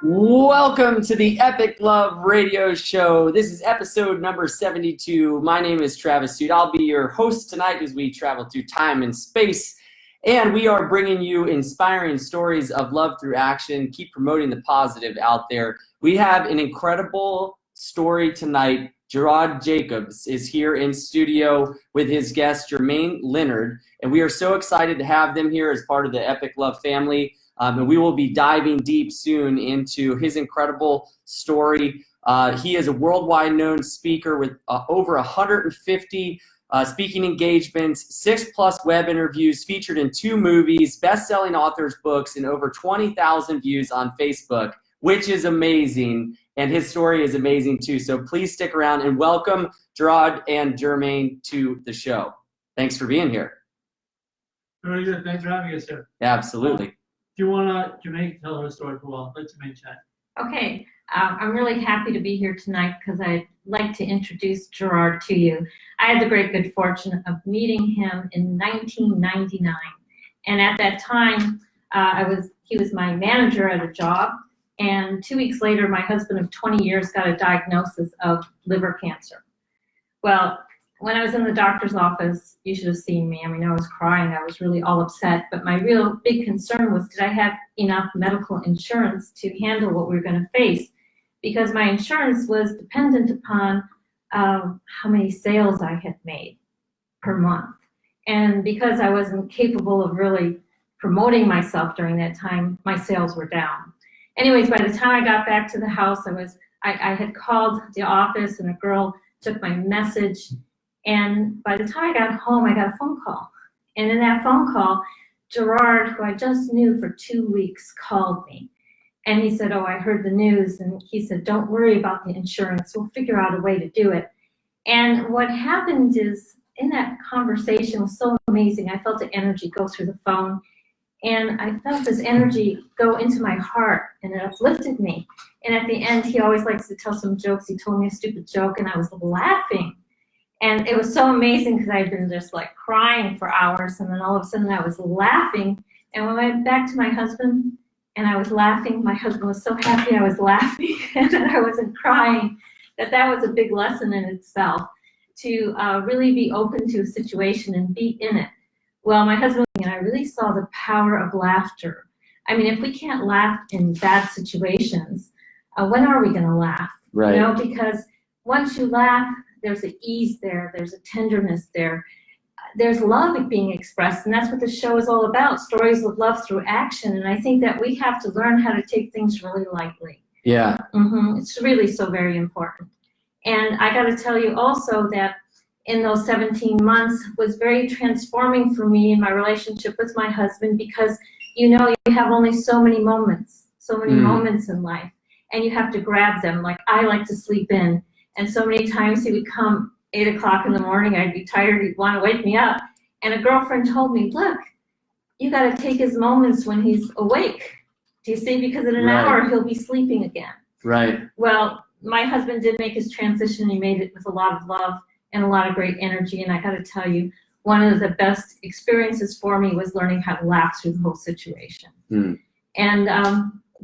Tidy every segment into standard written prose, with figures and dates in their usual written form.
Welcome to the Epic Love Radio Show. This is episode number 72. My name is Travis Suit. I'll be your host tonight as we travel through time and space. And we are bringing you inspiring stories of love through action. Keep promoting the positive out there. We have an incredible story tonight. Jarod Jacobs is here in studio with his guest, Jermaine Leonard. And we are so excited to have them here as part of the Epic Love family. And we will be diving deep soon into his incredible story. He is a worldwide known speaker with over 150 speaking engagements, 6+ web interviews, featured in 2 movies, best-selling authors' books, and over 20,000 views on Facebook, which is amazing. And his story is amazing too. So please stick around and welcome Jarod and Jermaine to the show. Thanks for being here. Very good. Thanks for having us here. Absolutely. Do you want to, Jermaine, tell her story for a while? Let Jermaine chat. Okay, I'm really happy to be here tonight because I'd like to introduce Jarod to you. I had the great good fortune of meeting him in 1999, and at that time, he was my manager at a job, and 2 weeks later, my husband of 20 years got a diagnosis of liver cancer. Well, when I was in the doctor's office, you should have seen me. I mean, I was crying. I was really all upset. But my real big concern was, did I have enough medical insurance to handle what we were going to face? Because my insurance was dependent upon how many sales I had made per month. And because I wasn't capable of really promoting myself during that time, my sales were down. Anyways, by the time I got back to the house, I had called the office, and a girl took my message. And by the time I got home, I got a phone call. And in that phone call, Jarod, who I just knew for 2 weeks, called me. And he said, oh, I heard the news. And he said, don't worry about the insurance. We'll figure out a way to do it. And what happened is, in that conversation was so amazing. I felt the energy go through the phone. And I felt this energy go into my heart, and it uplifted me. And at the end, he always likes to tell some jokes. He told me a stupid joke, and I was laughing. And it was so amazing because I had been just like crying for hours, and then all of a sudden I was laughing. And when I went back to my husband and I was laughing, my husband was so happy I was laughing and that I wasn't crying. That was a big lesson in itself, to really be open to a situation and be in it. Well, my husband and I really saw the power of laughter. I mean, if we can't laugh in bad situations, when are we going to laugh? Right. You know, because once you laugh, there's an ease there, there's a tenderness there, there's love being expressed, and that's what the show is all about, stories of love through action. And I think that we have to learn how to take things really lightly. Yeah. It's really so very important. And I got to tell you also that in those 17 months was very transforming for me in my relationship with my husband, because you have only so many moments in life, and you have to grab them. Like, I like to sleep in. And so many times he would come 8 o'clock in the morning, I'd be tired, he'd want to wake me up. And a girlfriend told me, look, you got to take his moments when he's awake. Do you see? Because in an hour, he'll be sleeping again. Right. Well, my husband did make his transition. He made it with a lot of love and a lot of great energy. And I got to tell you, one of the best experiences for me was learning how to laugh through the whole situation. And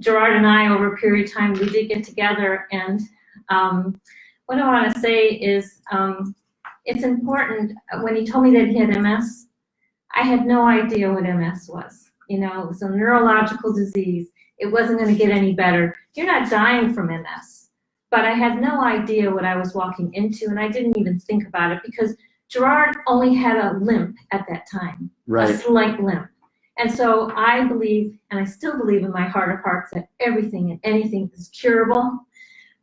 Jarod and I, over a period of time, we did get together, and what I want to say is, it's important. When he told me that he had MS, I had no idea what MS was. You know, it was a neurological disease. It wasn't going to get any better. You're not dying from MS. But I had no idea what I was walking into, and I didn't even think about it, because Jarod only had a limp at that time, a slight limp. And so I believe, and I still believe in my heart of hearts, that everything and anything is curable.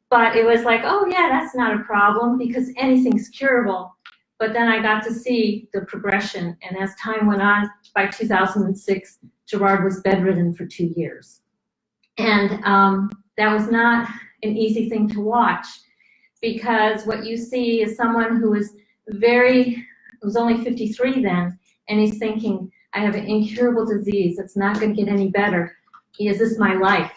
But it was like, oh yeah, that's not a problem, because anything's curable. But then I got to see the progression, and as time went on, by 2006, Jarod was bedridden for 2 years. And that was not an easy thing to watch, because what you see is someone who was was only 53 then, and he's thinking, I have an incurable disease, it's not going to get any better. Is this my life?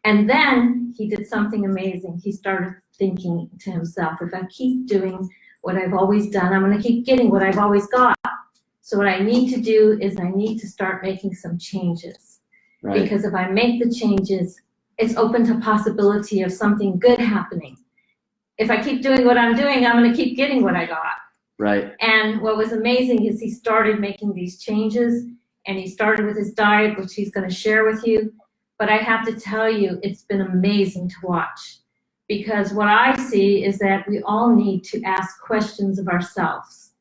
And then he did something amazing. He started thinking to himself, if I keep doing what I've always done, I'm going to keep getting what I've always got. So what I need to do is I need to start making some changes. Right. Because if I make the changes, it's open to possibility of something good happening. If I keep doing what I'm doing, I'm going to keep getting what I got. Right. And what was amazing is he started making these changes, and he started with his diet, which he's going to share with you. But I have to tell you, it's been amazing to watch, because what I see is that we all need to ask questions of ourselves.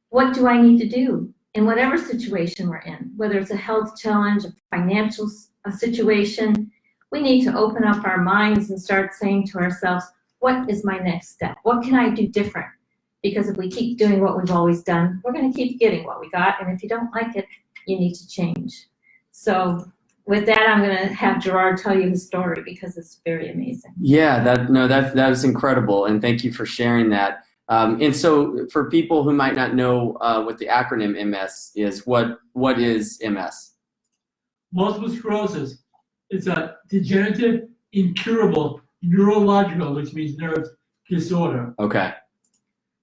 What do I need to do in whatever situation we're in, whether it's a health challenge, a financial situation? We need to open up our minds and start saying to ourselves, what is my next step? What can I do different? Because if we keep doing what we've always done, we're going to keep getting what we got. And if you don't like it, you need to change. So with that, I'm going to have Jarod tell you his story, because it's very amazing. Yeah, that was incredible, and thank you for sharing that. And so, for people who might not know what the acronym MS is, what is MS? Multiple sclerosis. It's a degenerative, incurable, neurological, which means nerve disorder. Okay.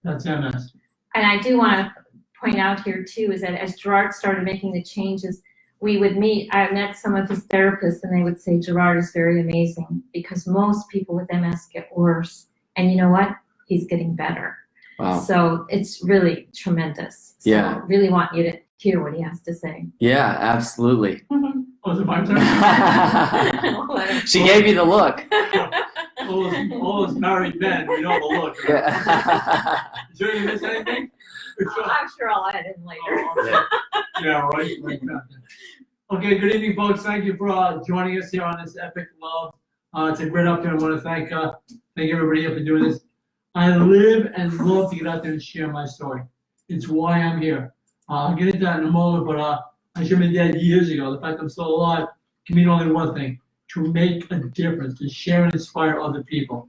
That's MS. And I do want to point out here too, is that as Jarod started making the changes, we would meet. I met some of his therapists, and they would say Jarod is very amazing, because most people with MS get worse, and you know what? He's getting better. Wow. So it's really tremendous. So Yeah. I really want you to hear what he has to say. Yeah, absolutely. Was it my turn? She gave you the look. All those married men, we know the look. Yeah. Is there any miss anything? I'm sure I'll add in later. Oh, yeah, right. Okay, good evening, folks. Thank you for joining us here on this epic love. It's a great opportunity. I want to thank everybody here for doing this. I live and love to get out there and share my story. It's why I'm here. I'll get into that in a moment, but I should have been dead years ago. The fact I'm still alive can mean only one thing: to make a difference, to share and inspire other people.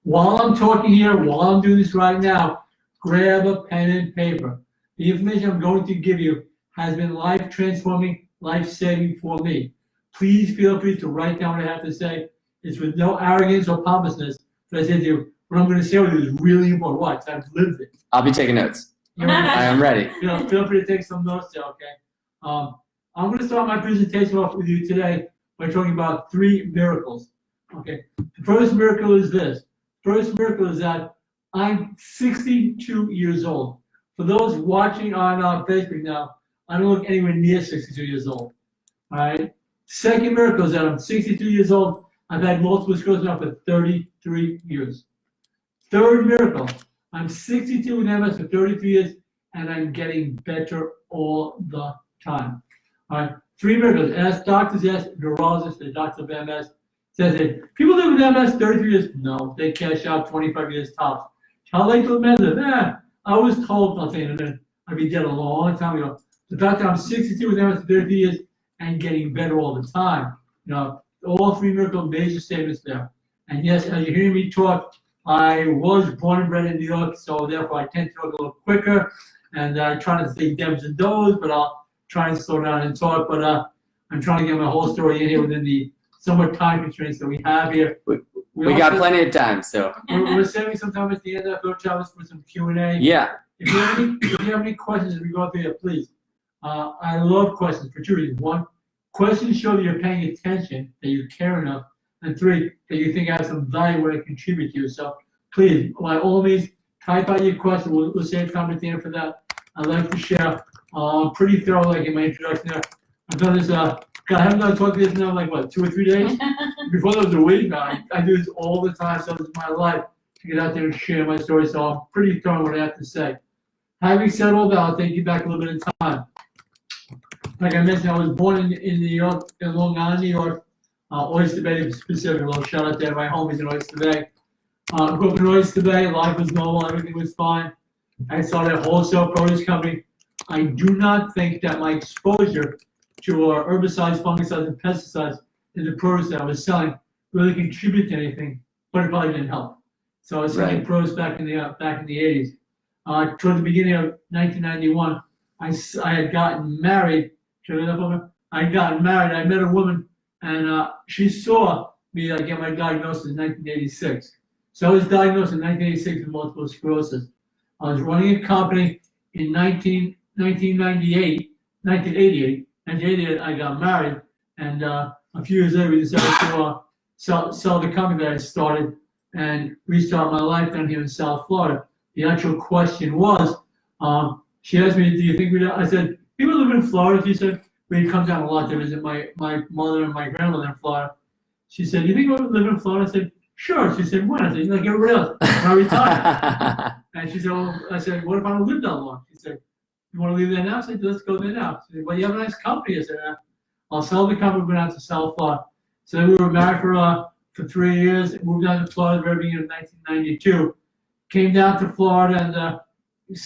While I'm talking here, while I'm doing this right now, grab a pen and paper. The information I'm going to give you has been life-transforming, life-saving for me. Please feel free to write down what I have to say. It's with no arrogance or pompousness, but I say to you, what I'm going to share with you is really important. Why? 'Cause I've lived it. I'll be taking notes. You know, I am ready. feel free to take some notes there, okay? I'm going to start my presentation off with you today by talking about 3 miracles, okay? The first miracle is this. First miracle is that I'm 62 years old. For those watching on Facebook now, I don't look anywhere near 62 years old, all right? Second miracle is that I'm 62 years old. I've had multiple sclerosis now for 33 years. Third miracle, I'm 62 with MS for 33 years, and I'm getting better all the time. All right, 3 miracles. Ask doctors, ask neurologists, the doctor of MS, says that people live with MS 33 years. No, they cash out 25 years tops. How late do men live? I was told, I'll tell you in a minute, I'd be dead a long time ago. The fact that I'm 62 with MS for 33 years and getting better all the time. You know, all 3 miracle major statements there. And yes, as you hear me talk, I was born and bred in New York, so therefore I tend to talk a little quicker, and I try not to say debs and does, but I'll try and slow down and talk. But I'm trying to get my whole story in here within the somewhat time constraints that we have here. We got plenty of time, so. We're saving some time at the end of the Travis for some Q&A. Yeah. If you have any questions as we go through here, please. I love questions for 2 reasons. 1, questions show that you're paying attention, that you care enough. And 3, that you think I have some value where I contribute to you. So please, by all means, type out your question. We'll save time at the end for that. I'd like to share pretty thorough, like in my introduction there. I've done this, God, I haven't done talk this now like what, 2 or 3 days? Before that was a week. I do this all the time, so this is my life to get out there and share my story. So I'm pretty thorough what I have to say. Having said all that, I'll take you back a little bit in time. Like I mentioned, I was born in New York, in Long Island, New York. Oyster Bay specifically, a little shout out there to my homies in Oyster Bay. Grew up in Oyster Bay, life was normal, everything was fine. I started a wholesale produce company. I do not think that my exposure to herbicides, fungicides, and pesticides in the produce that I was selling really contributed to anything, but it probably didn't help. So I was selling produce back in the 80s. Toward the beginning of 1991, I had gotten married. I got married. I met a woman, and she saw me get my diagnosis in 1986. So I was diagnosed in 1986 with multiple sclerosis. I was running a company in 1988. I got married, and a few years later we decided to sell the company that I started and restart my life down here in South Florida. The actual question was, she asked me, do you think I said, people live in Florida. She said, we'd come down a lot to visit my mother and my grandmother in Florida. She said, you think we would live in Florida? I said, sure. She said, when? I said, like everybody else, when I retire. And she said, well, I said, what if I don't live that long? She said, you want to leave there now? I said, let's go there now. She said, well, you have a nice company. I said, I'll sell the company, went out to South Florida. So then we were married for 3 years, moved down to Florida at the very beginning of 1992. Came down to Florida and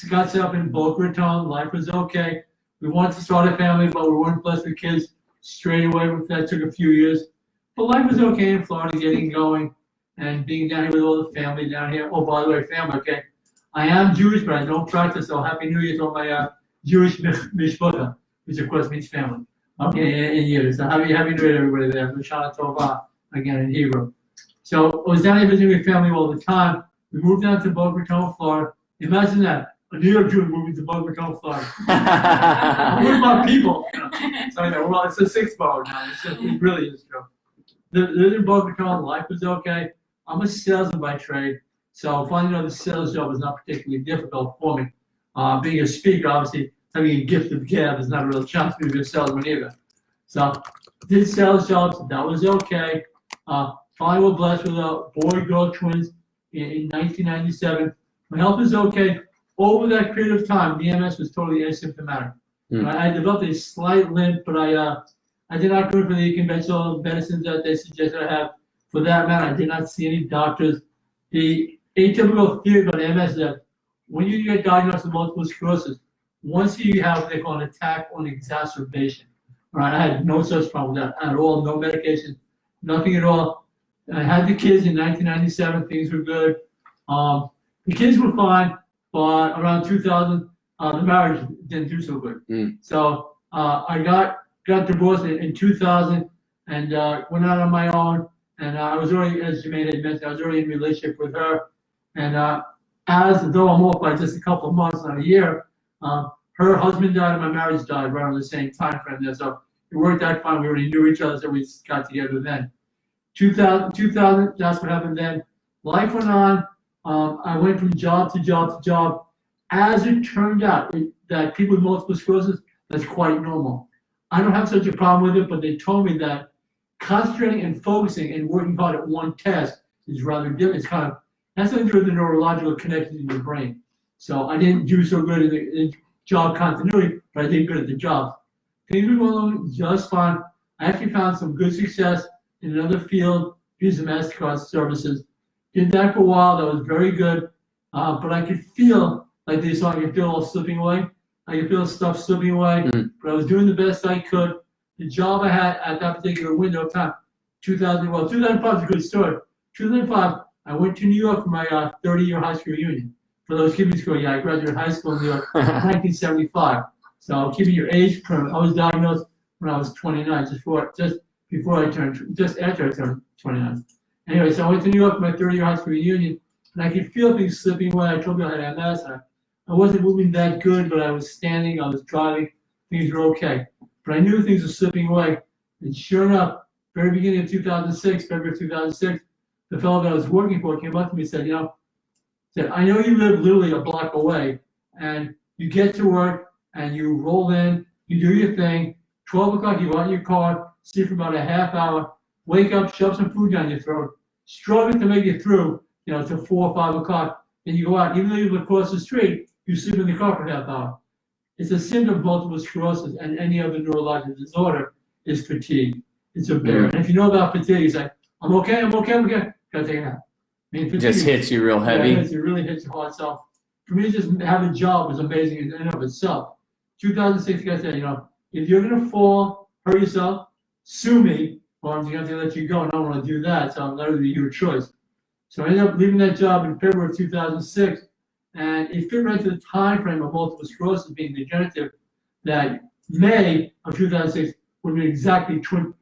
got set up in Boca Raton. Life was okay. We wanted to start a family, but we weren't blessed with kids straight away. That took a few years. But life was okay in Florida, getting going and being down here with all the family down here. Oh, by the way, family, okay. I am Jewish, but I don't practice, so Happy New Year to all my Jewish mishpacha, which of course means family. Okay, in Yiddish. So Happy New Year to everybody there. L'shana Tova, again in Hebrew. So I was down here visiting with family all the time. We moved down to Boca Raton, Florida. Imagine that. A New York Jew moving to Boca Raton, Florida. What about people? So, well, it's a 6 borough now. It really is true. Living in Boca Raton, life was okay. I'm a salesman by trade, so finding the sales job was not particularly difficult for me. Being a speaker, obviously, having a gift of gab is not a real chance for me to be a salesman either. So, did sales jobs, that was okay. Finally, we're blessed with boy-girl twins in 1997. My health is okay. Over that period of time, the MS was totally asymptomatic. I developed a slight limp, but I did not go for the conventional medicines that they suggested I have. For that matter, I did not see any doctors. The atypical theory about MS is that when you get diagnosed with multiple sclerosis, once you have what they call an attack or an exacerbation, right? I had no such problem with that at all, no medication, nothing at all. I had the kids in 1997, things were good. The kids were fine, but around 2000, the marriage didn't do so good. So I got divorced in 2000 and went out on my own. And I was already, as Jermaine had mentioned, I was already in a relationship with her. And as though I'm off by just a couple of months, not a year, her husband died and my marriage died right around the same time frame there. So it worked out fine. We already knew each other, so we got together then. 2000, that's what happened then. Life went on. I went from job to job to job. As it turned out, that people with multiple sclerosis, that's quite normal. I don't have such a problem with it, but they told me that concentrating and focusing and working hard at one task is rather different. It's kind of, has something to do with the neurological connections in your brain. So I didn't do so good in job continuity, but I did good at the job. Things were going along just fine. I actually found some good success in another field, Visa MasterCard services. Did that for a while, that was very good. But I could feel, like they saw, I could feel all slipping away. I could feel stuff slipping away, but I was doing the best I could. The job I had at that particular window of time, 2005 is a good story. 2005, I went to New York for my 30-year high school reunion. For those keeping score, I graduated high school in New York in 1975. So keeping your age current, I was diagnosed when I was 29, just after I turned 29. Anyway, so I went to New York for my 30-year high school reunion, and I could feel things slipping away. I told you I had MS. I wasn't moving that good, but I was standing, I was driving, things were okay. But I knew things were slipping away. And sure enough, very beginning of 2006, February of 2006, the fellow that I was working for came up to me and said, I know you live literally a block away, and you get to work, and you roll in, you do your thing, 12 o'clock, you go out in your car, sleep for about a half hour, wake up, shove some food down your throat, struggling to make it through, to 4 or 5 o'clock, then you go out. Even though you live across the street, you sleep in the car for a half hour. It's a symptom of multiple sclerosis and any other neurological disorder is fatigue. It's a bear. And if you know about fatigue, it's like, I'm okay. Gotta take a nap. Fatigue just hits you real heavy. Yeah, it really hits you hard. So for me, to just have a job was amazing in and of itself. 2006, I said, if you're gonna fall, hurt yourself, sue me, or I'm going to let you go, and I don't want to do that. So that would be your choice. So I ended up leaving that job in February of 2006, and it fit right to the time frame of multiple sclerosis being degenerative. That May of 2006 would be exactly 20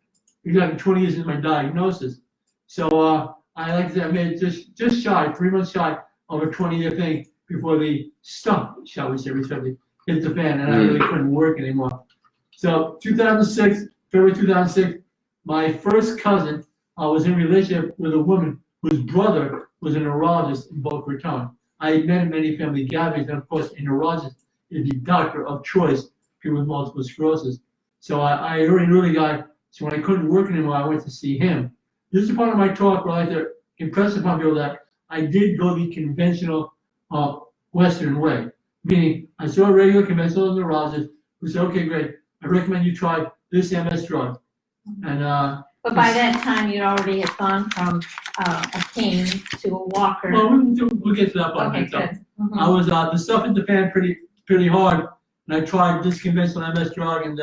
years into my diagnosis. So I like to say I made it just shy, 3 months shy of a 20-year thing before the stuff, shall we say, respectively, hit the fan, and I really couldn't work anymore. So 2006, February 2006, my first cousin, was in a relationship with a woman whose brother was a neurologist in Boca Raton. I had met at many family gatherings, and of course, a neurologist is the doctor of choice for people with multiple sclerosis. So I already knew the guy. So when I couldn't work anymore, I went to see him. This is a part of my talk where I like to impress upon people that I did go the conventional Western way. Meaning, I saw a regular conventional neurologist who said, okay, great, I recommend you try this MS drug. And But by that time, you already had gone from a cane to a walker. well, we'll get to that part. Okay, good. Mhm. I was the stuff hit the fan pretty hard, and I tried this conventional MS drug, and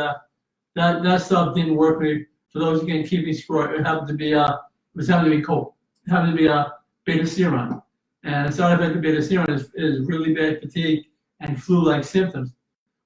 that stuff didn't work for me. For those who can keep me score, it happened to be cold. It happened to be beta seron, and the side effect of beta seron is really bad fatigue and flu-like symptoms.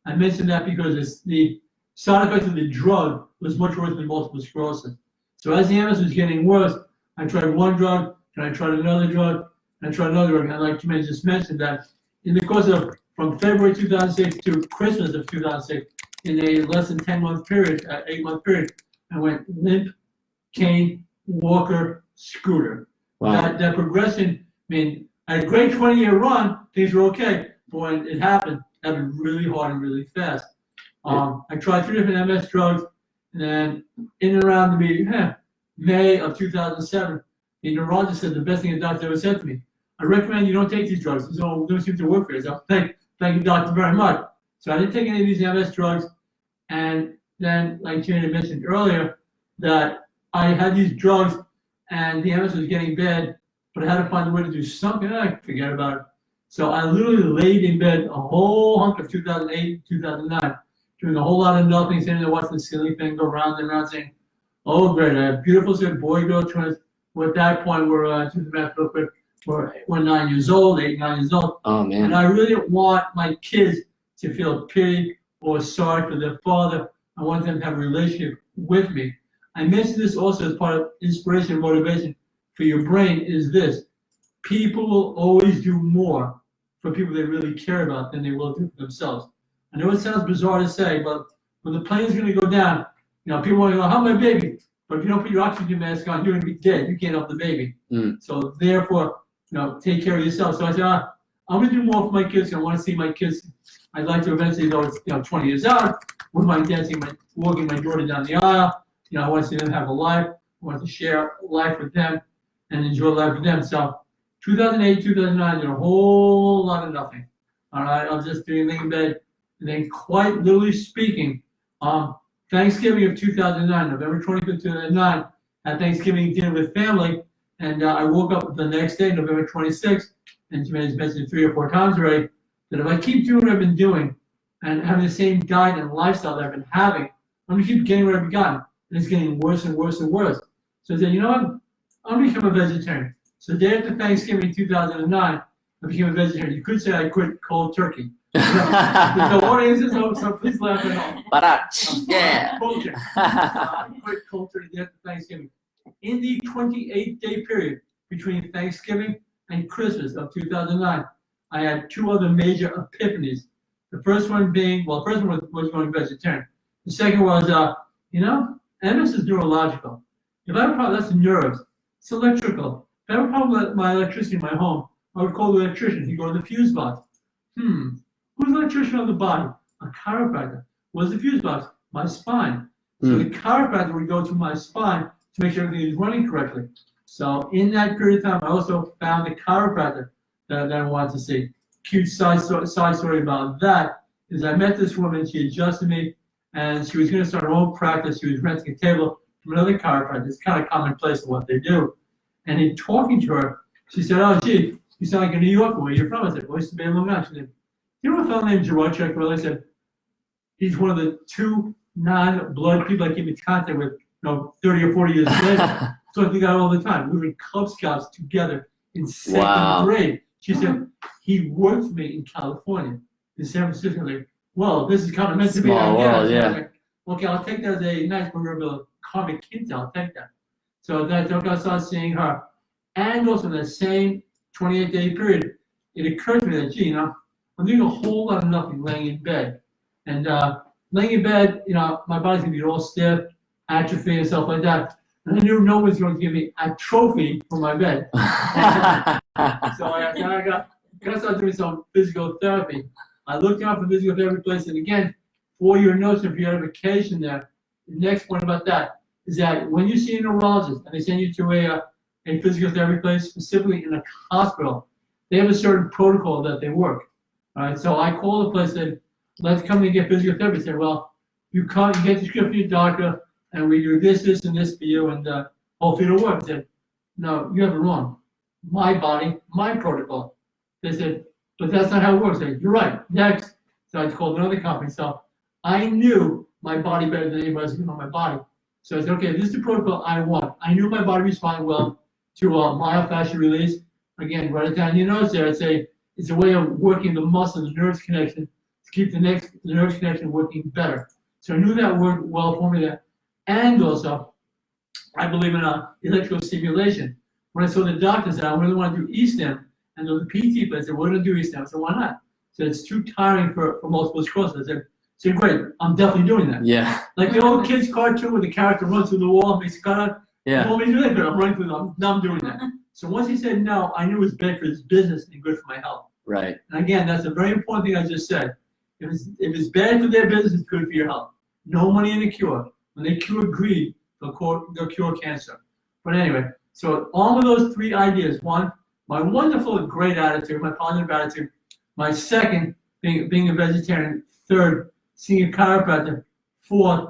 I mentioned that because the side effect of the drug was much worse than multiple sclerosis. So as the MS was getting worse, I tried one drug, and I tried another drug, and I tried another drug. And like Jermaine just mentioned, that in the course of from February 2006 to Christmas of 2006, in a less than 10-month period, 8-month period, I went limp, cane, walker, scooter. Wow. That progression, I mean, I had a great 20-year run, things were okay, but when it happened really hard and really fast. I tried 3 different MS drugs, and then in and around May of 2007, the neurologist said the best thing the doctor ever said to me. I recommend you don't take these drugs. These don't seem to work for you. So thank you, doctor, very much. So I didn't take any of these MS drugs, and then, like Jane had mentioned earlier, that I had these drugs, and the MS was getting bad, but I had to find a way to do something. I forget about it. So I literally laid in bed a whole hunk of 2008, 2009, doing a whole lot of nothing, sitting there watching the silly thing go round and round, saying, oh, great, I have beautiful boy, girl twins. Well, at that point, we're 9 years old, 8, 9 years old. Oh, man. And I really didn't want my kids to feel pity or sorry for their father. I want them to have a relationship with me. I mentioned this also as part of inspiration and motivation for your brain is this. People will always do more for people they really care about than they will do for themselves. I know it sounds bizarre to say, but when the plane's going to go down, people want to go, help my baby. But if you don't put your oxygen mask on, you're going to be dead. You can't help the baby. So therefore, take care of yourself. So I said, I'm going to do more for my kids. I want to see my kids. I'd like to eventually go, 20 years out with my dancing, walking my daughter down the aisle. I want to see them have a life. I want to share life with them and enjoy life with them. So 2008, 2009, did a whole lot of nothing. All right, I was just doing things in bed. And then quite literally speaking, Thanksgiving of 2009, November 25th, 2009, had Thanksgiving dinner with family. And I woke up the next day, November 26th, and Jermaine's mentioned 3 or 4 times already, that if I keep doing what I've been doing and having the same diet and lifestyle that I've been having, I'm going to keep getting what I've gotten. And it's getting worse and worse and worse. So I said, you know what? I'm going to become a vegetarian. So the day after Thanksgiving 2009, I became a vegetarian. You could say I quit cold turkey. There's no audiences, so please laugh at all. Yeah. Cold turkey. I quit cold turkey the day after Thanksgiving. In the 28-day period between Thanksgiving and Christmas of 2009, I had 2 other major epiphanies. The first one being, the first one was going vegetarian. The second was, MS is neurological. If I have a problem, that's nerves. It's electrical. If I have a problem with my electricity in my home, I would call the electrician. He'd go to the fuse box. Who's the electrician on the body? A chiropractor. What's the fuse box? My spine. So the chiropractor would go to my spine to make sure everything is running correctly. So in that period of time, I also found the chiropractor that I wanted to see. Cute side story about that is I met this woman. She adjusted me, and she was going to start her own practice. She was renting a table from another chiropractor. It's kind of commonplace of what they do. And in talking to her, she said, oh, gee, you sound like a New Yorker. Where are you from? I said, well, I used to be in Long Island. She said, you know a fellow named Jarod? Well, I said, he's one of the 2 non-blood people I keep in contact with, 30 or 40 years later. So I think about it all the time. We were in Cub Scouts together in 2nd grade. She said, he worked for me in California, in San Francisco. Like, well, this is kind of meant to be. Small world, yeah. Like, okay, I'll take that as a nice proverbial karmic hint. I'll take that. So I started seeing her. And also in the same 28-day period, it occurred to me that, gee, I'm doing a whole lot of nothing laying in bed. And laying in bed, my body's going to be all stiff, atrophy and stuff like that. And I knew no one's going to give me a trophy for my bed. So I got to start doing some physical therapy. I looked out for physical therapy place, and again, for your notes, if you had a vacation there, the next point about that is that when you see a neurologist and they send you to a physical therapy place, specifically in a hospital, they have a certain protocol that they work. All right, so I called the place and said, let's come and get physical therapy. They said, well, you come, you get the script from your doctor, and we do this, this, and this for you, and hopefully it'll work. I said, no, you have it wrong. My body, my protocol. They said, but that's not how it works. I said, you're right, next. So I called another company. So I knew my body better than anybody else knew my body. So I said, okay, this is the protocol I want. I knew my body responded well to myofascial release. Again, write it down in your notes there. I'd say it's a way of working the muscle, the nerves connection, to keep the nerves connection working better. So I knew that worked well for me there. And also, I believe in electrical stimulation. When I saw the doctor, I said, I really want to do e-stim. And the PT place said, we're going to do e-stim. I said, why not? So it's too tiring for multiple sclerosis. I said, great, I'm definitely doing that. Yeah. Like the old kids cartoon where the character runs through the wall and makes a cut out. Yeah. You want me to do that, but I'm running through them. Now I'm doing that. So once he said no, I knew it was bad for his business and good for my health. Right. And again, that's a very important thing I just said. If it's bad for their business, it's good for your health. No money in a cure. When they cure greed, they'll cure cancer. But anyway, so all of those three ideas. One, my wonderful and great attitude, my positive attitude. My second, being a vegetarian. Third, seeing a chiropractor. Fourth,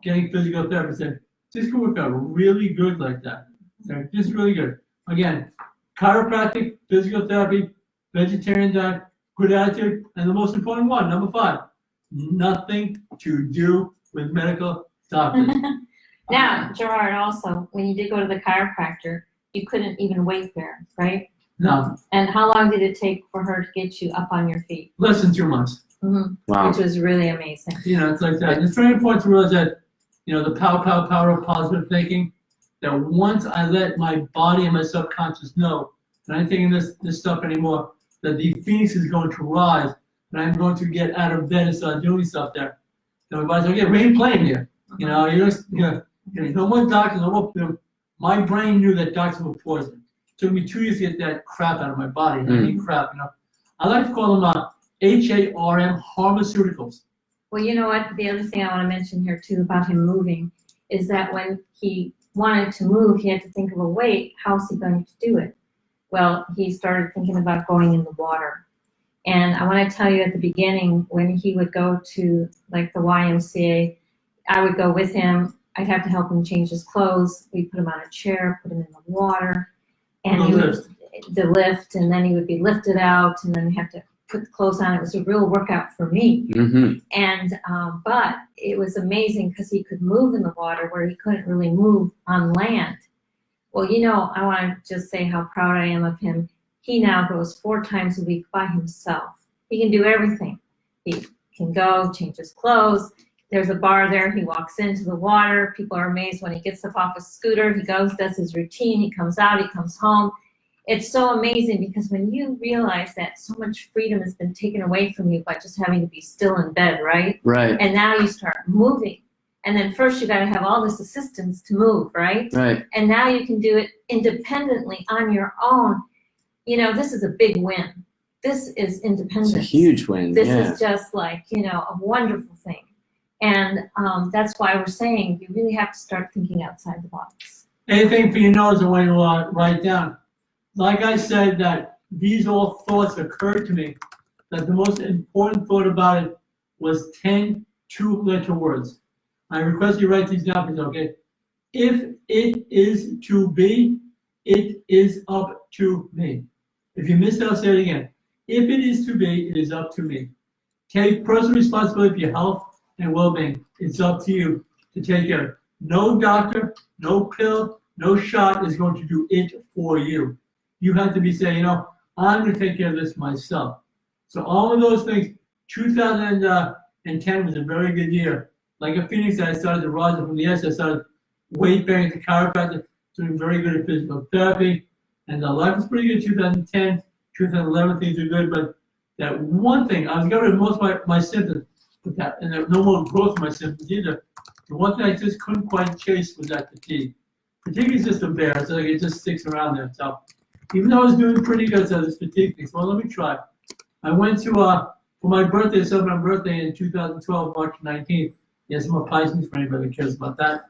getting physical therapy. Said, this could work out really good like that. So just really good. Again, chiropractic, physical therapy, vegetarian diet, good attitude, and the most important one, number 5, nothing to do with medical doctors. Now, Jarod, also, when you did go to the chiropractor, you couldn't even weight bear, right? No, And how long did it take for her to get you up on your feet? less than 2 months. Mm-hmm. Wow. Which was really amazing. You know, it's like that. And it's very important to realize that, you know, the power of positive thinking, that once I let my body and my subconscious know that I'm taking this stuff anymore, that the phoenix is going to rise, and I'm going to get out of bed and start doing stuff there. So my body's like, okay, rain playing here. You know, no more doctors, no more, my brain knew that doctors were poison. It took me 2 years to get that crap out of my body. I need crap, you know. I like to call them HARM, pharmaceuticals. Well, you know what? The other thing I want to mention here, too, about him moving is that when he wanted to move, he had to think of a way, how's he going to do it? Well, he started thinking about going in the water. And I want to tell you at the beginning, when he would go to, like, the YMCA, I would go with him. I'd have to help him change his clothes. We'd put him on a chair, put him in the water. And the lift, and then he would be lifted out, and then we have to put the clothes on. It was a real workout for me. Mm-hmm. And but it was amazing because he could move in the water where he couldn't really move on land. Well, you know, I want to just say how proud I am of him. He now goes 4 times a week by himself. He can do everything. He can go change his clothes. There's a bar there. He walks into the water. People are amazed when he gets up off his scooter. He goes, does his routine. He comes out. He comes home. It's so amazing because when you realize that so much freedom has been taken away from you by just having to be still in bed, right? Right. And now you start moving. And then first you got to have all this assistance to move, right? Right. And now you can do it independently on your own. You know, this is a big win. This is independence. It's a huge win. This yeah. is just like, you know, a wonderful thing. And that's why we're saying you really have to start thinking outside the box. Anything for your nose I want to write down. Like I said, that these all thoughts occurred to me, that the most important thought about it was 10 2-letter words. I request you write these down, please, okay? If it is to be, it is up to me. If you missed it, I'll say it again. If it is to be, it is up to me. Take personal responsibility for your health and well-being. It's up to you to take care of it. No doctor, no pill, no shot is going to do it for you. You have to be saying, you know, I'm going to take care of this myself. So all of those things, 2010 was a very good year. Like a phoenix, I started to rise from the S. I started weight bearing to chiropractic, doing very good at physical therapy. And life was pretty good in 2010, 2011, things were good. But that one thing, I was getting rid of most of my symptoms, and there was no more growth in my symptoms either. The one thing I just couldn't quite chase was that fatigue. Fatigue is just a bear. It's like it just sticks around there. So even though I was doing pretty good, so this fatigue thing. So let me try. I went to for my birthday, celebrate my birthday in 2012, March 19th. Yes, I'm a Pisces for anybody that cares about that.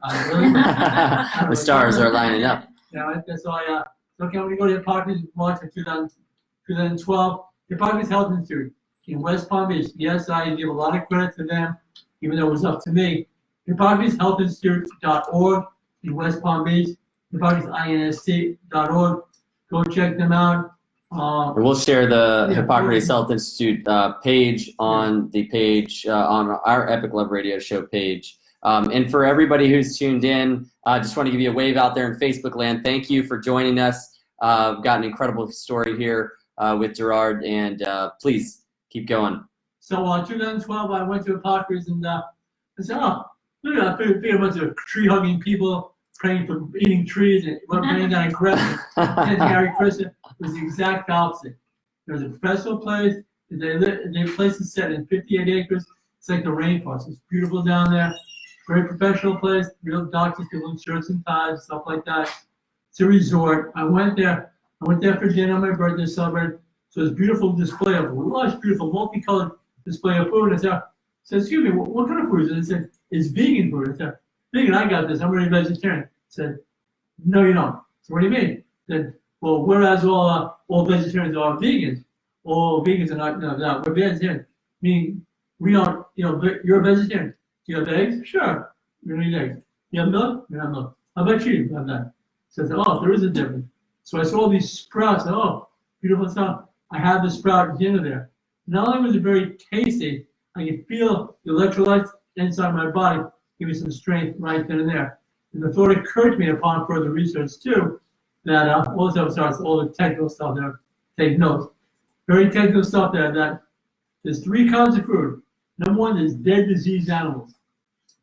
The stars are lining up. Yeah, so okay, I'm gonna go to Hippocrates March of 2012. Hippocrates Health Institute in West Palm Beach. Yes, I give a lot of credit to them, even though it was up to me. Hippocrates Health Institute.org in West Palm Beach. HippocratesINST.org. Go check them out. We'll share the Hippocrates Health Institute page on the page on our Epic Love Radio Show page. And for everybody who's tuned in, I just want to give you a wave out there in Facebook land. Thank you for joining us. We've got an incredible story here with Jarod, and please keep going. So 2012, I went to Hippocrates and I said, oh, look at that, a bunch of tree-hugging people praying for eating trees and praying that aggressive. And Gary Christian was the exact opposite. There's a professional place. Their place is set in 58 acres. It's like the rainforest. It's beautiful down there. Very professional place. Real doctors, people in shirts and ties, stuff like that. It's a resort. I went there for dinner on my birthday celebrate. So it's a beautiful display of lush, beautiful, multicolored display of food. I said, excuse me, what kind of food is it? I said, it's vegan food. I said, vegan, I got this. I'm already vegetarian. I said, no, you don't. So what do you mean? I said, well, whereas all vegetarians are vegans, all vegans are not, no, we're vegetarian. Meaning, we don't, you're a vegetarian. Do you have eggs? Sure. You don't eat eggs. You have milk? You have milk. How about you? You have that. So I said, oh, there is a difference. So I saw all these sprouts. I said, oh, beautiful stuff. I had the sprout dinner there. Not only was it very tasty, I could feel the electrolytes inside my body give me some strength right then and there. And the thought occurred to me upon further research too, that also starts all the technical stuff there. Take notes. Very technical stuff there. That there's 3 kinds of food. Number 1 is dead diseased animals.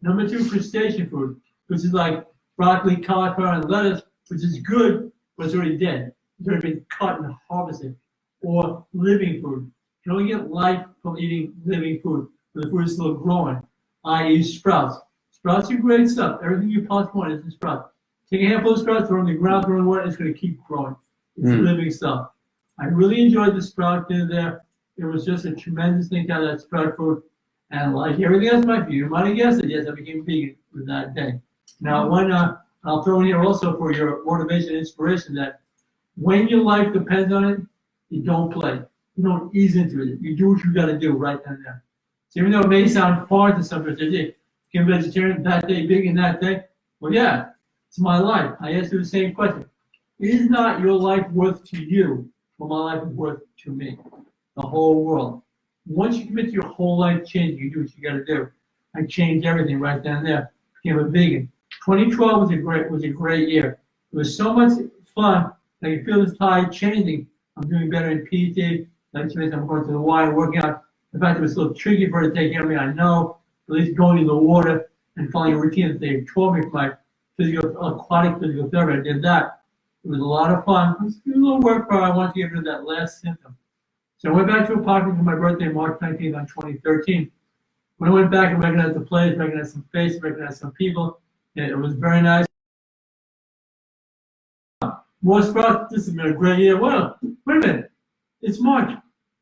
Number 2, crustacean food, which is like broccoli, cauliflower, and lettuce, which is good, but it's already dead. It's already been cut and harvested. Or living food. You can only get life from eating living food, but the food is still growing, i.e. sprouts. Sprouts are great stuff. Everything you possibly want is a sprout. Take a handful of sprouts, throw them in the ground, throw them in water, it's going to keep growing. It's living stuff. I really enjoyed the sprout dinner there. It was just a tremendous thing to have that sprout food. And like everything else might be, you might have guessed it, yes, I became vegan with that day. Now, I'll throw in here also for your motivation and inspiration that when your life depends on it, you don't play. You don't ease into it. You do what you got to do right then and there. So even though it may sound foreign to some people, say, became vegetarian that day, vegan that day. Well, yeah, it's my life. I ask you the same question. Is not your life worth to you what my life is worth to me? The whole world. Once you commit to your whole life changing, you do what you got to do. I changed everything right then and there. Became a vegan. 2012 was a great year. It was so much fun. I can feel this tide changing. I'm doing better in PT. Like I'm going to the water, working out. The fact that it was a little tricky for her to take care of me, I know. At least going in the water and following a routine that they taught me for my aquatic physical therapy. I did that. It was a lot of fun. It was a little work, but I wanted to get rid of that last symptom. So I went back to Hippocrates for my birthday, March 19th on 2013. When I went back and recognized the place, recognized some faces, recognized some people, and it was very nice. More sprouts. This has been a great year. Well, wait a minute. It's March.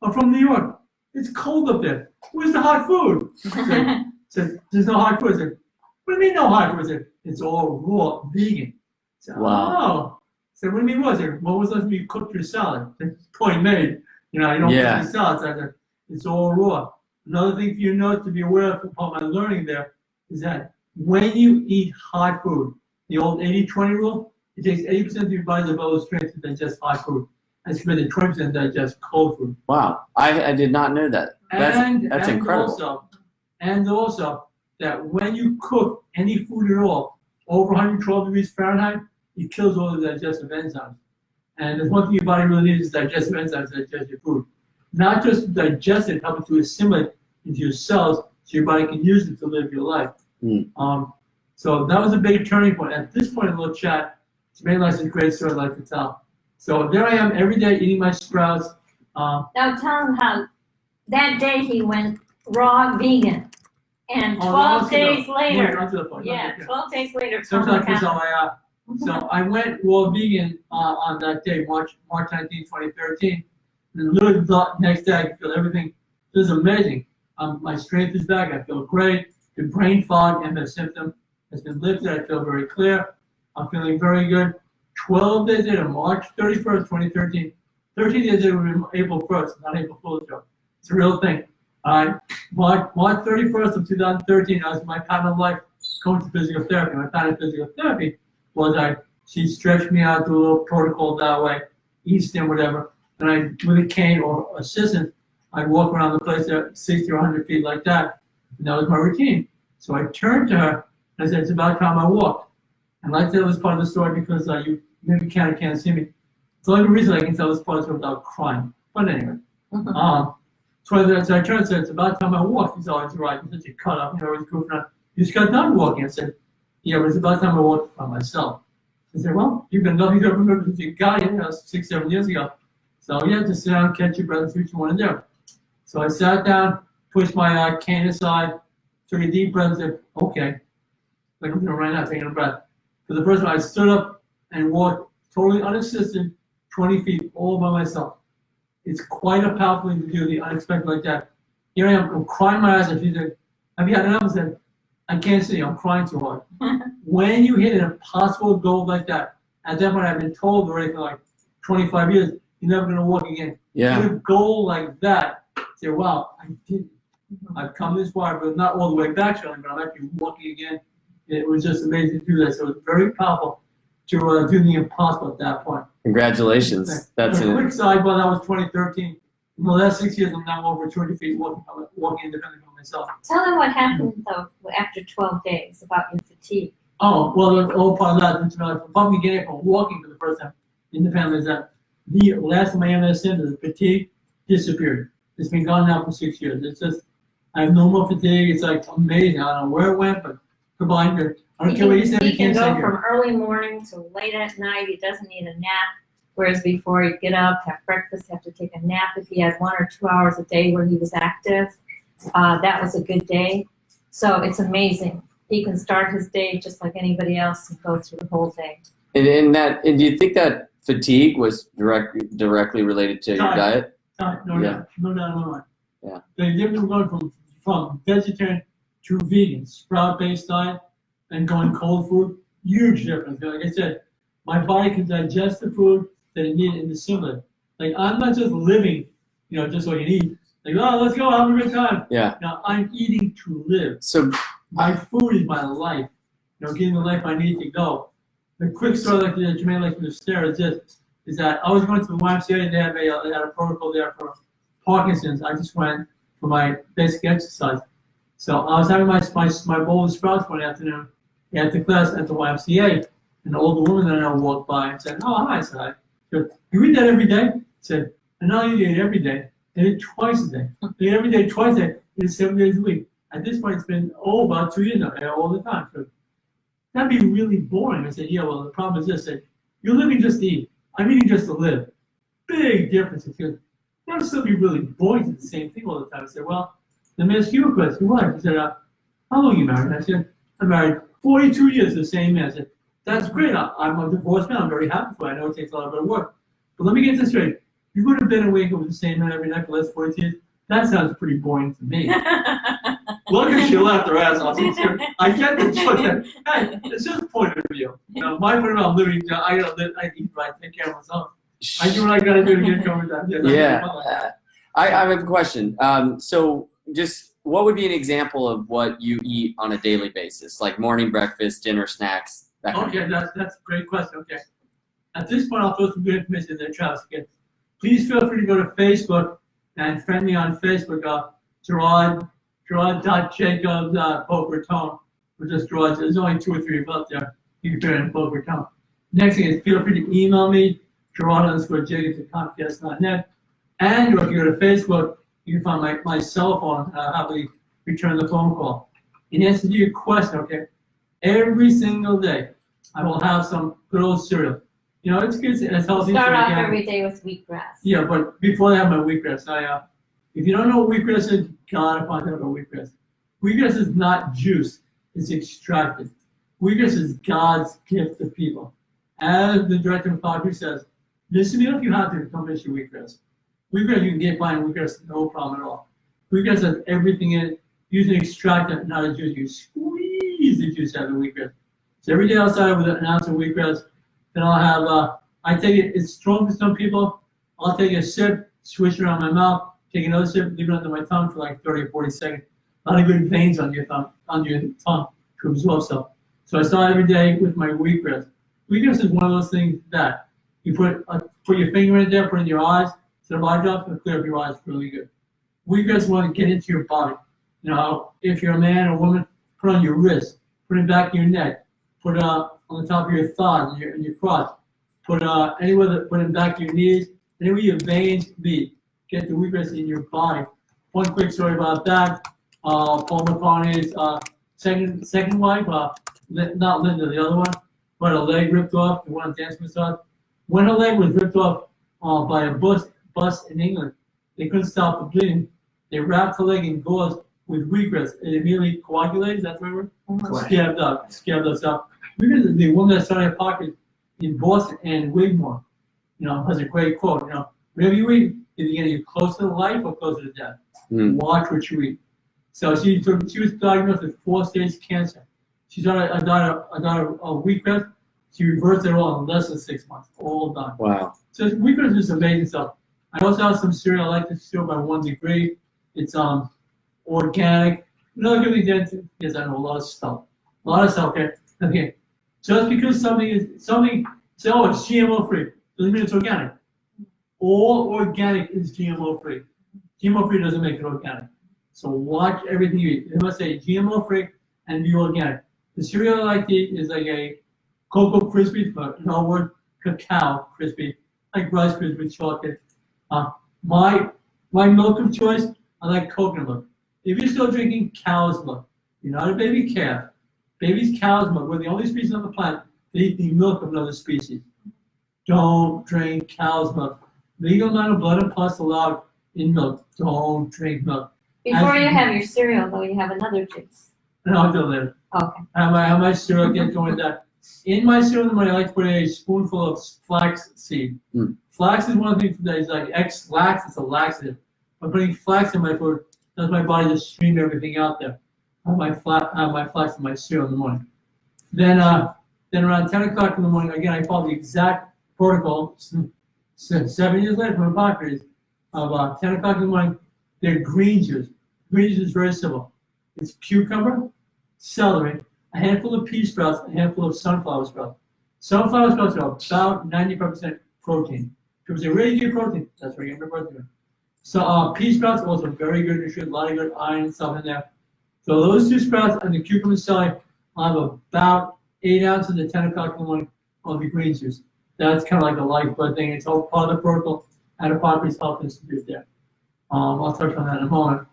I'm from New York. It's cold up there. Where's the hot food? I said, there's no hot food. I said, what do you mean no hot food? I said, it's all raw, vegan. I said, wow. Oh. I said, what do you mean what? I said, well, was left you cooked your salad? Point made. You don't cook your salad. So I said, it's all raw. Another thing for you to note to be aware of upon my learning there is that when you eat hot food, the old 80-20 rule, it takes 80% of your body's available strength to digest hot food. As compared to 20% digest cold food. Wow, I did not know that. That's incredible. Also, that when you cook any food at all over 112 degrees Fahrenheit, it kills all the digestive enzymes. And there's one thing your body really needs is digestive enzymes to digest your food. Not just to digest it, help it to assimilate into your cells so your body can use it to live your life. So that was a big turning point. At this point in the little chat, it's made like a great story I'd like to tell. So there I am every day eating my sprouts. Now tell him how that day he went raw vegan. And 12 days later, 12 days later, sometimes So I went raw vegan on that day, March 19, 2013. And literally the next day, I could feel everything. It was amazing. My strength is back. I feel great. The brain fog, MS symptom, has been lifted. I feel very clear. I'm feeling very good. 12 days later, March 31st, 2013. 13 days later, April 1st, not April Fool's joke. It's a real thing. March 31st of 2013, I was in my pattern of life going to physical therapy. My pattern of physical therapy was she stretched me out, do a little protocol that way, Eastern, whatever. And with a cane or assistant, I'd walk around the place at 60 or 100 feet like that. And that was my routine. So I turned to her and I said, it's about time I walked. And I'd like to tell this part of the story because you maybe can't see me. It's the only reason I can tell this part of the story without crying. But anyway. So I turned and said, it's about time I walked. He's always right. He's such a cut up. Always goofing around. You just got done walking. I said, yeah, but it's about time I walked by myself. I said, well, you've been nothing to remember since you got here 6, 7 years ago. So you have to sit down, catch your breath, and see what you want to do. So I sat down, pushed my cane aside, took a deep breath, and said, okay, like I'm doing right now, taking a breath. For the first time, I stood up and walked totally unassisted, 20 feet all by myself. It's quite a powerful thing to do, the unexpected like that. Here I am, I'm crying my eyes out. She said, have you had enough? I said, I can't see, I'm crying too hard. When you hit an impossible goal like that, at that point I've been told already for like 25 years, you're never going to walk again. Yeah. With a goal like that, say, wow, I did. I've come this far, but not all the way back, Charlie, but I'm actually walking again. It was just amazing to do that. So it was very powerful to do the impossible at that point. Congratulations. That's a quick sidebar. That was 2013. In the last 6 years, I'm now over 200 feet walking independently by myself. Tell them what happened though after 12 days about your fatigue. Oh, well, the whole part of that, from beginning from walking for the first time independently, is that the last time I ever said the fatigue disappeared. It's been gone now for 6 years. It's just, I have no more fatigue. It's like amazing. I don't know where it went, but combined, I don't care what you said. He can go from early morning to late at night. He doesn't need a nap. Whereas before, he'd get up, have breakfast, have to take a nap. If he had 1 or 2 hours a day where he was active, that was a good day. So it's amazing. He can start his day just like anybody else and go through the whole day. And do you think that fatigue was directly related to your diet? No doubt in my mind. Yeah. The difference going from vegetarian to vegan, sprout-based diet, and going cold food, huge difference. Like I said, my body can digest the food that it needed in the similar. Like I'm not just living, just so I can eat. Like, oh, let's go, have a good time. Yeah. Now I'm eating to live. So my food is my life. Getting the life I need to go. The quick story that you may like to share is that I was going to the YMCA and they had a protocol there for Parkinson's. I just went for my basic exercise. So I was having my bowl of sprouts one afternoon at the class at the YMCA. An older woman that I walked by and said, oh, hi, said I. Said, you eat that every day? I said, I not only eat it every day, I eat it twice a day. I eat every day, twice a day, I eat 7 days a week. At this point, it's been, about 2 years now, all the time. So, that'd be really boring. I said, yeah, well, the problem is this. I said, you're living just to eat. I'm eating just to live. Big difference. Because that would still be really boring to the same thing all the time. I said, well, let me ask you a question. What? He said, how long are you married? I said, I'm married 42 years to the same man. I said, that's great. I'm a divorced man. I'm very happy for it. I know it takes a lot of work. But let me get this straight. You go to bed and wake up with the same man every night for the last 42 years? That sounds pretty boring to me. Look at she left her ass off. I get the choice. Hey, it's just a point of view. My point about living, I eat right, take care of myself. I do what I gotta do to get covered that. Yeah. I have a question. So just what would be an example of what you eat on a daily basis? Like morning, breakfast, dinner, snacks? Okay, that's a great question. Okay. At this point, I'll throw some good information in there, Travis. Again. Please feel free to go to Facebook and friend me on Facebook, Jarod.Jacobs, Boca Raton, or just Jarod. There's only 2 or 3 of us there. You can put it in Boca Raton. Next thing is feel free to email me, Jarod_Jacobs@comcast.net. And if you go to Facebook, you can find my cell phone, happily return the phone call. In answer to your question, okay, every single day, I will have some good old cereal. It's good. It's healthy. Start off every day with wheatgrass. Yeah, but before I have my wheatgrass, if you don't know what wheatgrass is, you gotta find out about wheatgrass. Wheatgrass is not juice; it's extracted. Wheatgrass is God's gift to people. as the director of Hippocrates says, miss a meal if you have to, don't miss your wheatgrass. Wheatgrass, you can get by in wheatgrass, no problem at all. Wheatgrass has everything in it. Use an extractor, not a juice. You squeeze the juice out of the wheatgrass. So every day outside with an ounce of wheatgrass, then I'll have, I take it, it's strong for some people. I'll take a sip, swish it around my mouth, take another sip, leave it under my tongue for like 30 or 40 seconds. A lot of good veins on your tongue to absorb stuff. So I start every day with my wheatgrass. Wheatgrass is one of those things that you put your finger in there, put it in your eyes, set a eye drop, and clear up your eyes really good. Wheatgrass want to get into your body. You know, if you're a man or woman, put it on your wrist, put it back of your neck, put it on the top of your thighs and your crotch, put anywhere that put it back of your knees, anywhere your veins be. Get the wheatgrass in your body. One quick story about that. Paul McCartney's second wife, not Linda, the other one, but a leg ripped off. The one on Dance with Us. When her leg was ripped off by a bus in England, they couldn't stop the bleeding. They wrapped her leg in gauze with wheatgrass. It immediately coagulated. That's right. Scabbed up. So wheatgrass, the woman that started Hippocrates in Boston and Wigmore, you know, has a great quote. You know, whatever you eat, either getting you closer to life or closer to death. Watch what you eat. So she was diagnosed with 4-stage cancer. She started a diet of wheatgrass. She reversed it all in less than 6 months. All done. Wow. So wheatgrass is amazing stuff. I also have some cereal. I like this cereal by 1 Degree. It's organic. Another good thing is I know a lot of stuff. Okay. Just because something say, oh, it's GMO free, doesn't mean it's organic. All organic is GMO free. GMO free doesn't make it organic. So watch everything you eat. It must say GMO free and be organic. The cereal I like to eat is like a Cocoa Krispies, but no word, cacao crispy, like Rice Krispies with chocolate. My milk of choice, I like coconut milk. If you're still drinking cow's milk, you're not a baby calf. Baby's cow's milk. We're the only species on the planet that eat the milk of another species. Don't drink cow's milk. Legal amount of blood and pus allowed in milk. Don't drink milk. Before you have your cereal, though, you have another juice. No, I'll do it later. Okay. I have my cereal, get going with that. In my cereal in the morning, I like to put a spoonful of flax seed. Flax is one of the things that is like X-lax, it's a laxative. By putting flax in my food, does my body just stream everything out there. I have my flax in my cereal in the morning. Then around 10 o'clock in the morning, again, I follow the exact protocol 7 years later from Hippocrates. About 10 o'clock in the morning, they're green juice. Green juice is very simple. It's cucumber, celery, a handful of pea sprouts, a handful of sunflower sprouts. Sunflower sprouts are about 95% protein. People say, where do you get protein? That's where you get your protein. So pea sprouts also very good nutrition, a lot of good iron and stuff in there. So those two sprouts and the cucumber and celery, I have about 8 ounces at 10 o'clock in the morning of the green juice. That's kind of like a lifeblood thing. It's all part of the protocol at Hippocrates Health Institute there. I'll touch on that in a moment.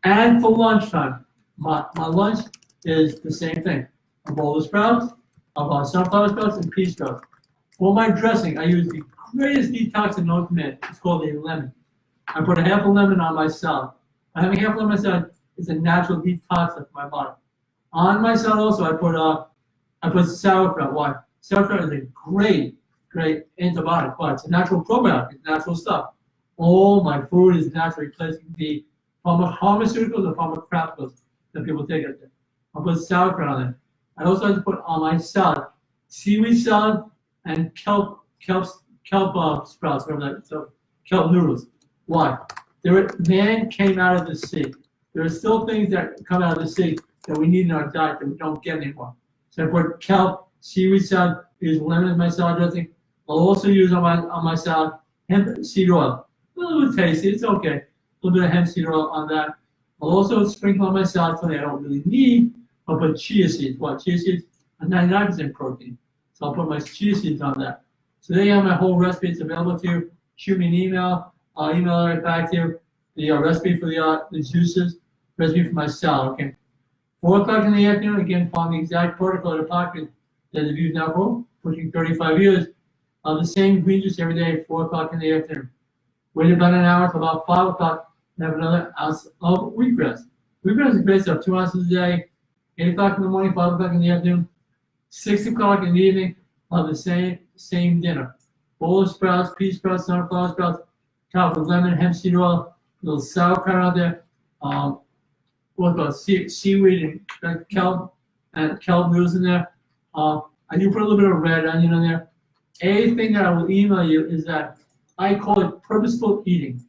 And for lunchtime, my lunch is the same thing. A bowl of sprouts, sunflower sprouts, and pea sprouts. For my dressing, I use the greatest detoxant known to man. It's called a lemon. I put a half a lemon on my salad. By having half a lemon on my salad, it's a natural detoxant for my body. On my salad also, I put sauerkraut. Why? Sauerkraut is a great antibiotic. Why? It's a natural probiotic. It's natural stuff. All my food is naturally replacing the pharmaceuticals and pharmaceuticals that people take out there. I'll put sauerkraut on it. I also have to put on my salad seaweed salad and kelp sprouts, whatever that is. So kelp noodles. Why? Man came out of the sea. There are still things that come out of the sea that we need in our diet that we don't get anymore. So I put kelp, seaweed salad, use lemon in my salad dressing. I'll also use on my salad hemp seed oil. A little bit tasty, it's okay. A little bit of hemp seed oil on that. I'll also sprinkle on my salad something I don't really need. I'll put chia seeds. What? Chia seeds are 99% protein. So I'll put my chia seeds on that. So there you have my whole recipe. It's available to you. Shoot me an email. I'll email it right back to you. The recipe for the juices, recipe for my salad. Okay. 4 o'clock in the afternoon, again, following the exact protocol of the pocket that I've used now for pushing 35 years. The same green juice every day at 4 o'clock in the afternoon. Wait about an hour till about 5 o'clock and have another ounce of wheatgrass. Wheatgrass is great stuff, 2 ounces a day, 8 o'clock in the morning, 5 o'clock in the afternoon, 6 o'clock in the evening, I'll have the same dinner. Bowl of sprouts, pea sprouts, sunflower sprouts, top with lemon, hemp seed oil, little sauerkraut out there. What about seaweed and kelp noodles in there. I do put a little bit of red onion in there. A thing that I will email you is that I call it purposeful eating.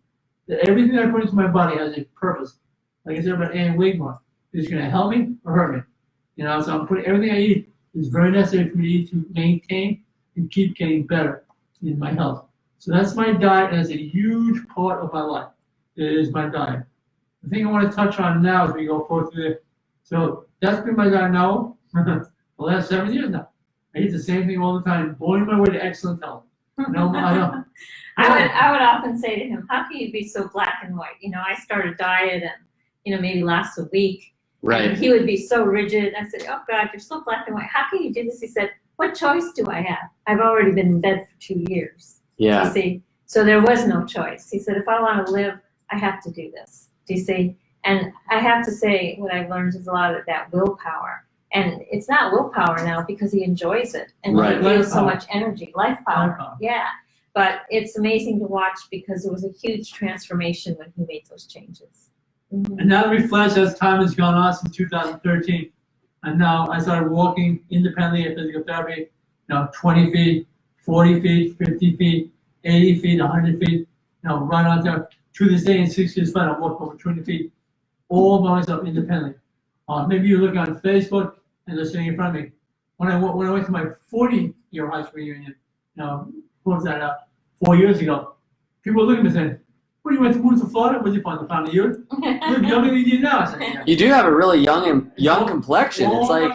That everything that I put into my body has a purpose. Like I said about Anne Wigmore, is it going to help me or hurt me? You know, so I'm putting everything I eat is very necessary for me to maintain and keep getting better in my health. So that's my diet, and it's a huge part of my life. It is my diet. The thing I want to touch on now as we go forward through this. So that's been my diet now for the last 7 years now. I eat the same thing all the time, boiling my way to excellent health. No, I don't. I would often say to him, how can you be so black and white? You know, I start a diet and, you know, maybe lasts a week. Right. And he would be so rigid. I said, oh God, you're so black and white. How can you do this? He said, what choice do I have? I've already been in bed for 2 years. Yeah. You see? So there was no choice. He said, if I want to live, I have to do this. Do you see? And I have to say, what I've learned is a lot of that willpower. And it's not willpower now because he enjoys it. And Right. he feels so much energy. Life power. Life power. Yeah. But it's amazing to watch because it was a huge transformation when he made those changes. Mhm. And now that we flash as time has gone on since 2013, and now I started walking independently at physical therapy, 20 feet, 40 feet, 50 feet, 80 feet, 100 feet, run on there. To this day, in 6 years flat, I walk over 20 feet, all by myself independently. Maybe you look on Facebook and they're sitting in front of me. When I went to my 40-year high school reunion, what was that, 4 years ago, people were looking at me saying, "Well, you went to move to Florida? Where'd you find the found of youth? You look younger than you do now." I said, "Yeah." You do have a really young complexion. It's like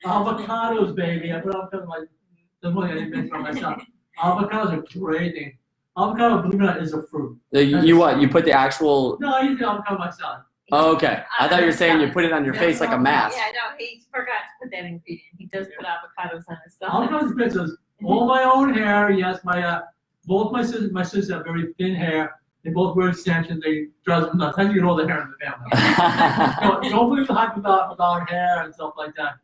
Avocados, baby. I put on like the one I didn't mention about myself. Avocados are great thing. Avocado, believe it or not, is a fruit. you what? You put the actual. No, I use the avocado myself. Oh, okay. I thought you were saying you put it on your face like a mask. Yeah, no, he forgot to put that ingredient. He does put avocados on his Avocados salad. are great. All my own hair. Yes, both my sisters have very thin hair. They both wear extensions. They drive them nuts. How do you get all the hair in the family? Don't believe the hype about hair and stuff like that.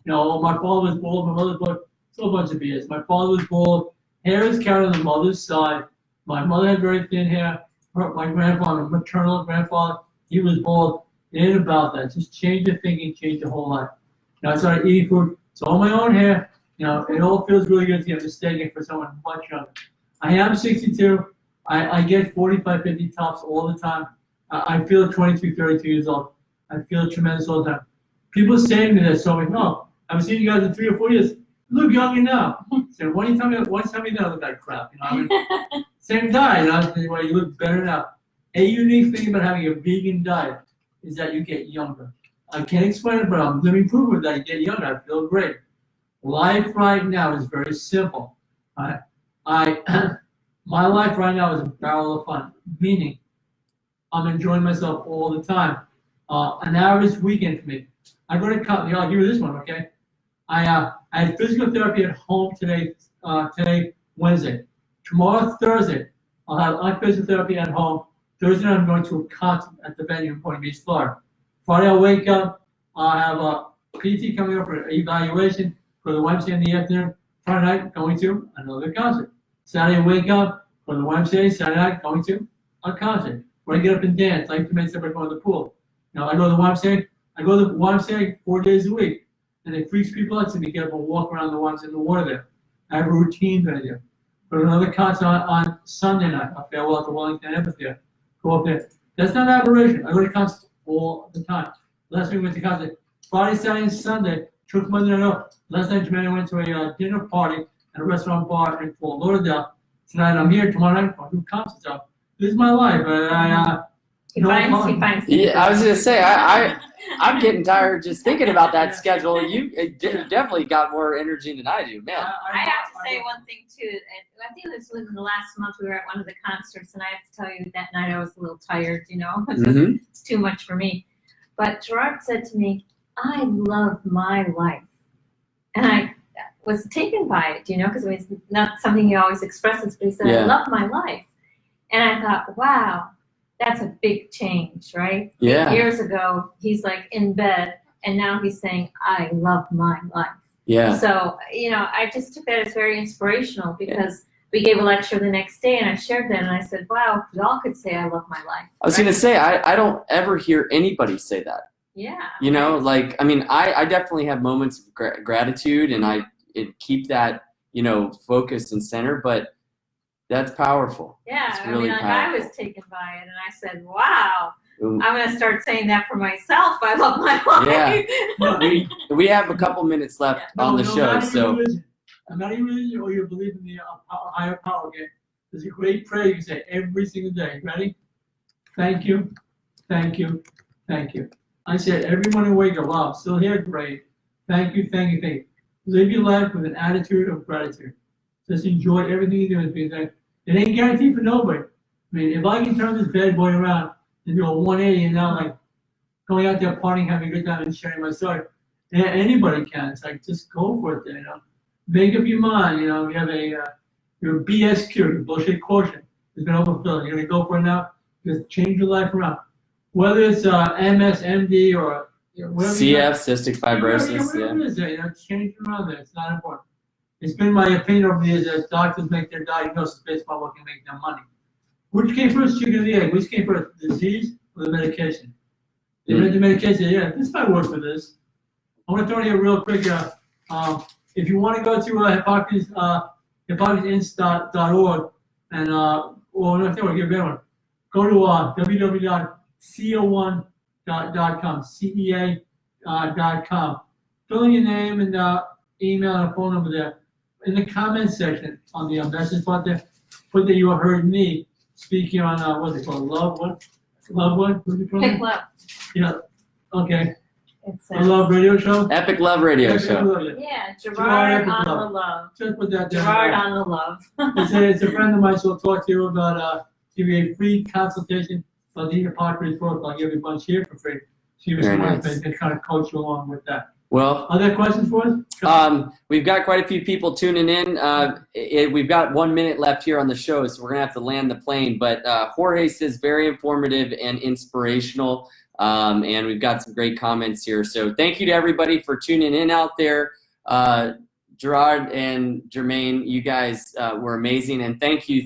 My father was bald. My mother was bald. It's a bunch of BS. My father was bald. Hair is carried on the mother's side. My mother had very thin hair. My grandfather, maternal grandfather, he was bald. It ain't about that. Just change your thinking, change your whole life. I started eating food. It's all my own hair. It all feels really good to get mistaken for someone much younger. I am 62. I get 45, 50 tops all the time. I feel 22, 32 years old. I feel tremendous all the time. People say to me that, so I'm like, no, I've seen you guys in 3 or 4 years. You look younger now. So why do you tell me that I look like crap? Same diet, you look better now. A unique thing about having a vegan diet is that you get younger. I can't explain it, but I'm living proof of that. You get younger. I feel great. Life right now is very simple. My life right now is a barrel of fun, meaning I'm enjoying myself all the time. An average weekend for me. I go to college. I'll give you this one, okay? I had physical therapy at home today, Wednesday. Tomorrow, Thursday, I'll have physical therapy at home. Thursday night, I'm going to a concert at the venue in Point Beach, Florida. Friday, I'll wake up. I'll have a PT coming up for an evaluation for the YMCA in the afternoon. Friday night, going to another concert. Saturday, wake up for the YMCA. Saturday night, going to a concert where I get up and dance. I like to make somebody go to the pool. I go to the YMCA. I go to the YMCA 4 days a week. And it freaks people out to me, get up and walk around the ones in the water there. I have a routine that I do. Go to another concert on Sunday night. I'll farewell at the Wellington Amphitheater. Go up there. That's not aberration. I go to concerts all the time. Last week we went to concert. Friday, Saturday, and Sunday. Took Monday night off. Last night, Jermaine went to a dinner party at a restaurant bar in Fort Lauderdale. Tonight I'm here. Tomorrow night I'll do concerts. So this is my life. He finds Yeah, I was gonna say I'm getting tired just thinking about that schedule. You definitely got more energy than I do, man. I have to say one thing too. I think this was in the last month we were at one of the concerts, and I have to tell you that night I was a little tired. It's too much for me. But Jarod said to me, "I love my life," and I was taken by it, because it's not something he always expresses. But he said, Yeah. "I love my life," and I thought, "Wow, that's a big change, right?" Yeah. Years ago, he's like in bed, and now he's saying, "I love my life." Yeah. So, I just took that as very inspirational because we gave a lecture the next day and I shared that and I said, wow, if y'all could say I love my life. I was going to say, I don't ever hear anybody say that. Yeah. I definitely have moments of gratitude and I keep that, focused and centered, but that's powerful. Yeah. It's really powerful. I was taken by it and I said, wow, I'm going to start saying that for myself. I love my life. Yeah. We have a couple minutes left on the show. So. I'm not even religion or you believe in the higher power, okay? There's a great prayer you can say every single day. Ready? Thank you, thank you, thank you. I said every morning wake up, wow, still here, great. Thank you, thank you, thank you. Live your life with an attitude of gratitude. Just enjoy everything you do. It ain't guaranteed for nobody. If I can turn this bad boy around and do a 180 and now like going out there partying, having a good time and sharing my story, anybody can. It's like, just go for it, Make up your mind, you have your BSQ, your bullshit quotient, has been overfilled. You're going to go for it now, just change your life around. Whether it's MS, MD, or whatever. CF, cystic fibrosis, whatever it is, change it around there. It's not important. It's been my opinion over the years that doctors make their diagnosis based on what can make them money. Which came first, chicken or the egg? Which came first, the disease or the medication? They read the medication, this might work for this. I want to throw you real quick, if you want to go to hippocratesinst.org and we'll give you a better one. Go to www.co1.com, CEA.com. Fill in your name and email and phone number there. In the comment section on the message part there, put that you heard me speaking on what's it called? Love what? Love what? What's it called? Pick love. Yeah. Okay. It's The Love Radio Show? Epic Love Radio Show. Yeah, Jarod on the love. Just put that down. Jarod on the love. It's a friend of mine, so I'll talk to you about give you a free consultation on the Hippocrates protocol. I'll give you a bunch here for free. She was nice to kind of coach you along with that. Well, are there questions for us? We've got quite a few people tuning in. We've got 1 minute left here on the show, so we're going to have to land the plane. But Jorge says very informative and inspirational. And we've got some great comments here. So thank you to everybody for tuning in out there. Jarod and Jermaine, you guys were amazing. And thank you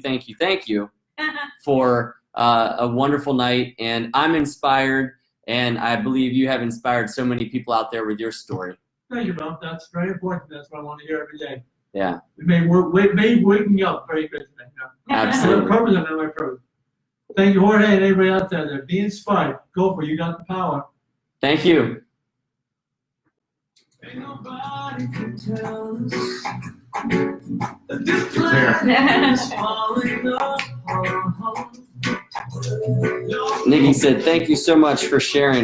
for a wonderful night. And I'm inspired. And I believe you have inspired so many people out there with your story. Thank you, Bob. That's very important. That's what I want to hear every day. Yeah. It made waking up very good today. Absolutely. Purpose and my purpose. Thank you, Jorge, and everybody out there. Be inspired. Go for it. You got the power. Thank you. Ain't nobody can tell us that this is falling apart. Nikki said, thank you so much for sharing.